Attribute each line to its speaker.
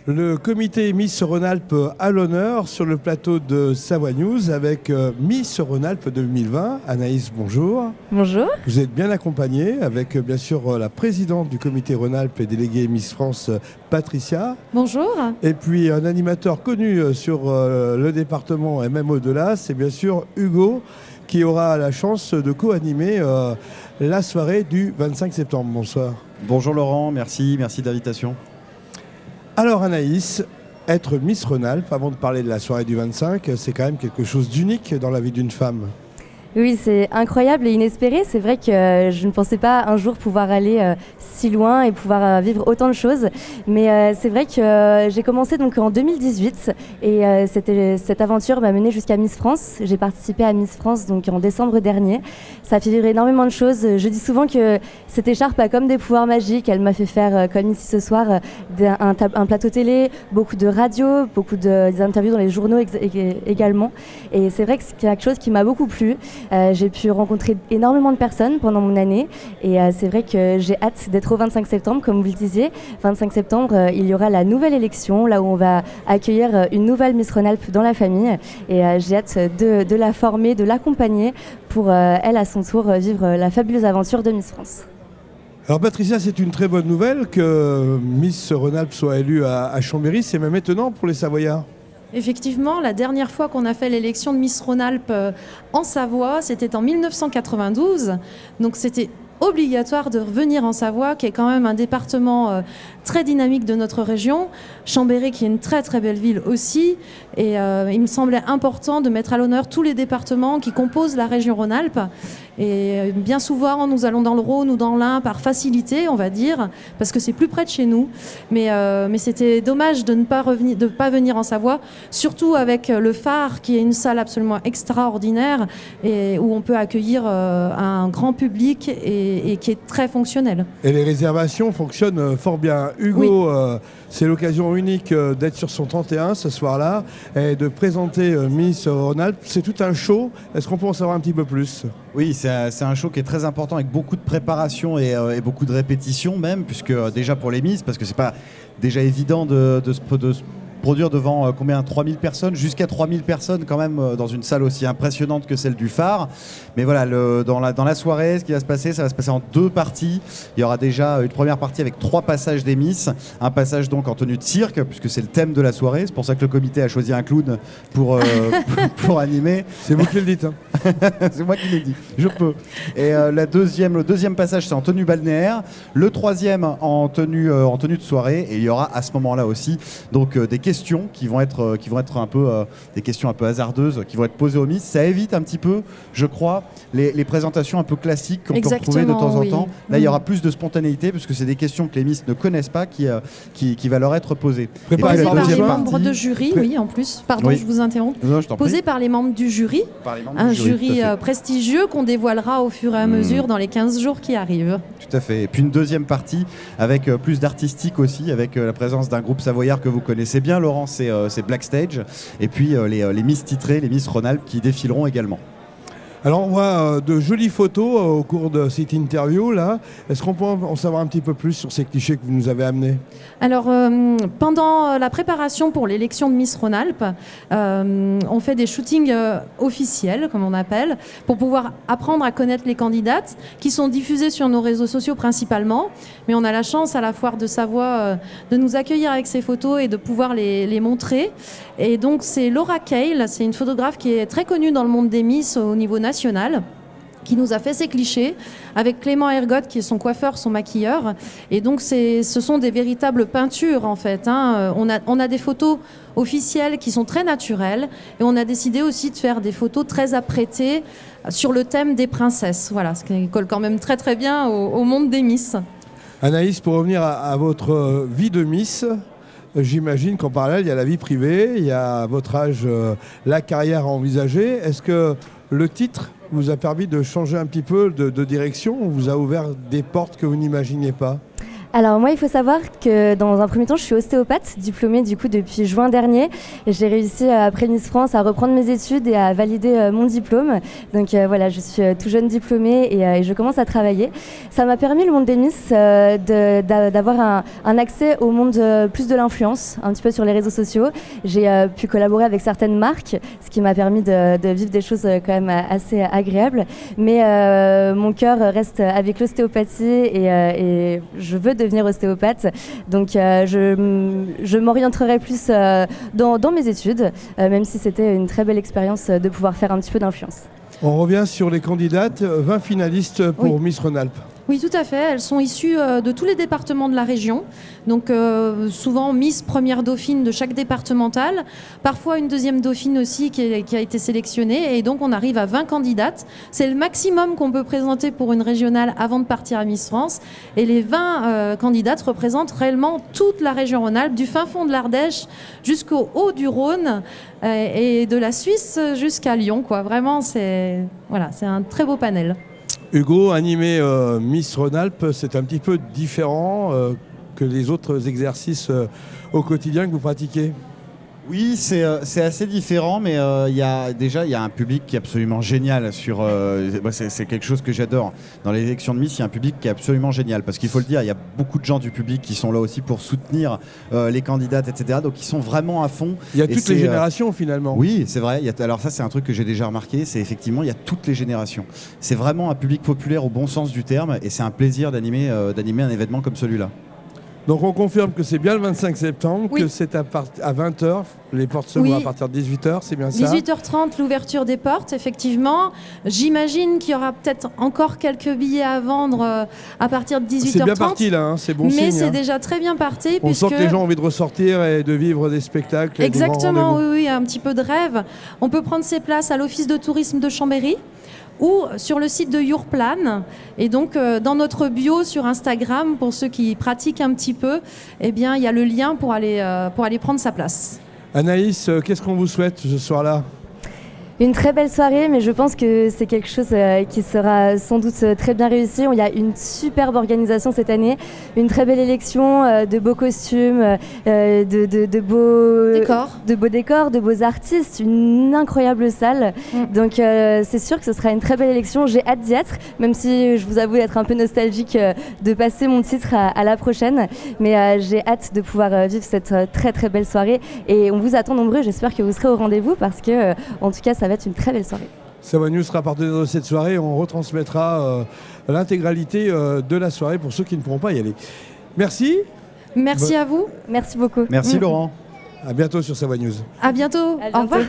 Speaker 1: Le comité Miss Rhône-Alpes à l'honneur sur le plateau de Savoie News avec Miss Rhône-Alpes 2020. Anaïs, bonjour.
Speaker 2: Bonjour.
Speaker 1: Vous êtes bien accompagnée avec bien sûr la présidente du comité Rhône-Alpes et déléguée Miss France, Patricia.
Speaker 2: Bonjour.
Speaker 1: Et puis un animateur connu sur le département et même au-delà, c'est bien sûr Hugo qui aura la chance de co-animer la soirée du 25 septembre. Bonsoir.
Speaker 3: Bonjour Laurent, merci de l'invitation.
Speaker 1: Alors Anaïs, être Miss Rhône-Alpes, avant de parler de la soirée du 25, c'est quand même quelque chose d'unique dans la vie d'une femme.
Speaker 2: Oui, c'est incroyable et inespéré. C'est vrai que je ne pensais pas un jour pouvoir aller si loin et pouvoir vivre autant de choses. Mais c'est vrai que j'ai commencé donc en 2018 et cette aventure m'a menée jusqu'à Miss France. J'ai participé à Miss France donc en décembre dernier. Ça a fait vivre énormément de choses. Je dis souvent que cette écharpe a comme des pouvoirs magiques. Elle m'a fait faire, comme ici ce soir, un plateau télé, beaucoup de radio, beaucoup des interviews dans les journaux également. Et c'est vrai que c'est quelque chose qui m'a beaucoup plu. J'ai pu rencontrer énormément de personnes pendant mon année et c'est vrai que j'ai hâte d'être au 25 septembre, comme vous le disiez. 25 septembre, il y aura la nouvelle élection, là où on va accueillir une nouvelle Miss Rhône-Alpes dans la famille et j'ai hâte de la former, de l'accompagner pour elle, à son tour, vivre la fabuleuse aventure de Miss France.
Speaker 1: Alors Patricia, c'est une très bonne nouvelle que Miss Rhône-Alpes soit élue à Chambéry. C'est même étonnant pour les Savoyards.
Speaker 4: Effectivement, la dernière fois qu'on a fait l'élection de Miss Rhône-Alpes en Savoie, c'était en 1992. Donc c'était obligatoire de revenir en Savoie, qui est quand même un département très dynamique de notre région. Chambéry, qui est une très très belle ville aussi. Et il me semblait important de mettre à l'honneur tous les départements qui composent la région Rhône-Alpes. Et bien souvent, nous allons dans le Rhône ou dans l'Ain par facilité, on va dire, parce que c'est plus près de chez nous. Mais c'était dommage de ne pas venir en Savoie, surtout avec le Phare, qui est une salle absolument extraordinaire et où on peut accueillir un grand public et qui est très fonctionnel.
Speaker 1: Et les réservations fonctionnent fort bien. Hugo,
Speaker 4: oui.
Speaker 1: C'est l'occasion unique d'être sur son 31 ce soir-là et de présenter Miss Rhône-Alpes. C'est tout un show. Est-ce qu'on peut en savoir un petit peu plus ?
Speaker 3: Oui, c'est un show qui est très important avec beaucoup de préparation et beaucoup de répétitions même, puisque déjà pour les Miss, parce que c'est pas déjà évident de se produire devant combien 3000 personnes, jusqu'à 3000 personnes quand même dans une salle aussi impressionnante que celle du Phare. Mais voilà, dans la soirée, ce qui va se passer, ça va se passer en deux parties. Il y aura déjà une première partie avec 3 passages des Miss, un passage donc en tenue de cirque, puisque c'est le thème de la soirée. C'est pour ça que le comité a choisi un clown pour animer.
Speaker 1: C'est vous qui le dites. Hein.
Speaker 3: C'est moi qui l'ai dit, je peux. Et le deuxième passage, c'est en tenue balnéaire. Le troisième en tenue de soirée. Et il y aura à ce moment-là aussi donc des questions qui vont être un peu des questions un peu hasardeuses qui vont être posées aux Miss. Ça évite un petit peu, je crois, les présentations un peu classiques qu'on peut retrouver de temps en temps. Là, il y aura plus de spontanéité parce que c'est des questions que les Miss ne connaissent pas qui va leur être posées.
Speaker 4: Posées par les membres de jury, oui, en plus. Pardon,
Speaker 3: oui.
Speaker 4: Je vous interromps.
Speaker 3: Non, je t'en prie.
Speaker 4: Posées par les membres du jury. Un jury prestigieux qu'on dévoilera au fur et à mesure dans les 15 jours qui arrivent.
Speaker 3: Tout à fait. Et puis une deuxième partie avec plus d'artistique aussi, avec la présence d'un groupe savoyard que vous connaissez bien, Laurent, c'est Blackstage. Et puis les Miss titrées, les Miss Rhône-Alpes qui défileront également.
Speaker 1: Alors on voit de jolies photos au cours de cette interview là. Est-ce qu'on peut en savoir un petit peu plus sur ces clichés que vous nous avez amenés ?
Speaker 4: Alors pendant la préparation pour l'élection de Miss Rhône-Alpes, on fait des shootings officiels, comme on appelle, pour pouvoir apprendre à connaître les candidates, qui sont diffusés sur nos réseaux sociaux principalement. Mais on a la chance à la Foire de Savoie de nous accueillir avec ces photos et de pouvoir les montrer. Et donc c'est Laura Cale, c'est une photographe qui est très connue dans le monde des Miss au niveau national, qui nous a fait ces clichés, avec Clément Ergotte, qui est son coiffeur, son maquilleur. Et donc, ce sont des véritables peintures, en fait. Hein. On a des photos officielles qui sont très naturelles. Et on a décidé aussi de faire des photos très apprêtées sur le thème des princesses. Voilà, ce qui colle quand même très, très bien au monde des Miss.
Speaker 1: Anaïs, pour revenir à votre vie de Miss, j'imagine qu'en parallèle, il y a la vie privée, il y a à votre âge la carrière à envisager. Est-ce que le titre vous a permis de changer un petit peu de direction ou vous a ouvert des portes que vous n'imaginiez pas ?
Speaker 2: Alors moi, il faut savoir que dans un premier temps, je suis ostéopathe, diplômée du coup depuis juin dernier. Et j'ai réussi après Miss France à reprendre mes études et à valider mon diplôme. Donc voilà, je suis tout jeune diplômée et je commence à travailler. Ça m'a permis, le monde des Miss, d'avoir un accès au monde plus de l'influence, un petit peu sur les réseaux sociaux. J'ai pu collaborer avec certaines marques, ce qui m'a permis de vivre des choses quand même assez agréables. Mais mon cœur reste avec l'ostéopathie et je veux devenir ostéopathe. Donc je m'orienterai plus dans mes études, même si c'était une très belle expérience de pouvoir faire un petit peu d'influence.
Speaker 1: On revient sur les candidates, 20 finalistes pour Miss Rhône-Alpes.
Speaker 4: Oui, tout à fait. Elles sont issues de tous les départements de la région. Donc souvent Miss première dauphine de chaque départemental. Parfois une deuxième dauphine aussi qui a été sélectionnée. Et donc on arrive à 20 candidates. C'est le maximum qu'on peut présenter pour une régionale avant de partir à Miss France. Et les 20 candidates représentent réellement toute la région Rhône-Alpes, du fin fond de l'Ardèche jusqu'au haut du Rhône et de la Suisse jusqu'à Lyon, quoi. Vraiment, c'est un très beau panel.
Speaker 1: Hugo, animer Miss Rhône-Alpes, c'est un petit peu différent que les autres exercices au quotidien que vous pratiquez.
Speaker 3: Oui, c'est assez différent, mais il y a un public qui est absolument génial. C'est quelque chose que j'adore. Dans les élections de Miss, il y a un public qui est absolument génial. Parce qu'il faut le dire, il y a beaucoup de gens du public qui sont là aussi pour soutenir les candidates, etc. Donc ils sont vraiment à fond.
Speaker 1: Il y a toutes les générations finalement.
Speaker 3: Oui, c'est vrai. Alors ça, c'est un truc que j'ai déjà remarqué. C'est effectivement, il y a toutes les générations. C'est vraiment un public populaire au bon sens du terme. Et c'est un plaisir d'animer un événement comme celui-là.
Speaker 1: Donc on confirme que c'est bien le 25 septembre,
Speaker 4: oui.
Speaker 1: Que c'est à 20h, les portes s'ouvrent à partir de 18h, c'est bien ça?
Speaker 4: 18h30, l'ouverture des portes, effectivement. J'imagine qu'il y aura peut-être encore quelques billets à vendre à partir de 18h30.
Speaker 1: C'est bien parti là, hein, c'est bon signe.
Speaker 4: Mais c'est déjà très bien parti.
Speaker 1: On sent que les gens ont envie de ressortir et de vivre des spectacles.
Speaker 4: Exactement, oui, un petit peu de rêve. On peut prendre ses places à l'Office de tourisme de Chambéry ou sur le site de Yourplan. Et donc, dans notre bio sur Instagram, pour ceux qui pratiquent un petit peu, eh bien, il y a le lien pour aller prendre sa place.
Speaker 1: Anaïs, qu'est-ce qu'on vous souhaite ce soir-là ?
Speaker 2: Une très belle soirée, mais je pense que c'est quelque chose qui sera sans doute très bien réussi. Il y a une superbe organisation cette année, une très belle élection, de beaux costumes, de beaux décors, de beaux artistes, une incroyable salle. Donc c'est sûr que ce sera une très belle élection. J'ai hâte d'y être, même si je vous avoue être un peu nostalgique de passer mon titre à la prochaine. Mais j'ai hâte de pouvoir vivre cette très très belle soirée. Et on vous attend nombreux, j'espère que vous serez au rendez-vous parce que, en tout cas, ça va être une très belle soirée.
Speaker 1: Savoie News sera partenaire de cette soirée. On retransmettra l'intégralité de la soirée pour ceux qui ne pourront pas y aller. Merci.
Speaker 4: Merci à vous.
Speaker 2: Merci beaucoup.
Speaker 3: Merci Laurent.
Speaker 1: À bientôt sur Savoie News.
Speaker 4: À bientôt.
Speaker 2: À bientôt.
Speaker 4: Au revoir.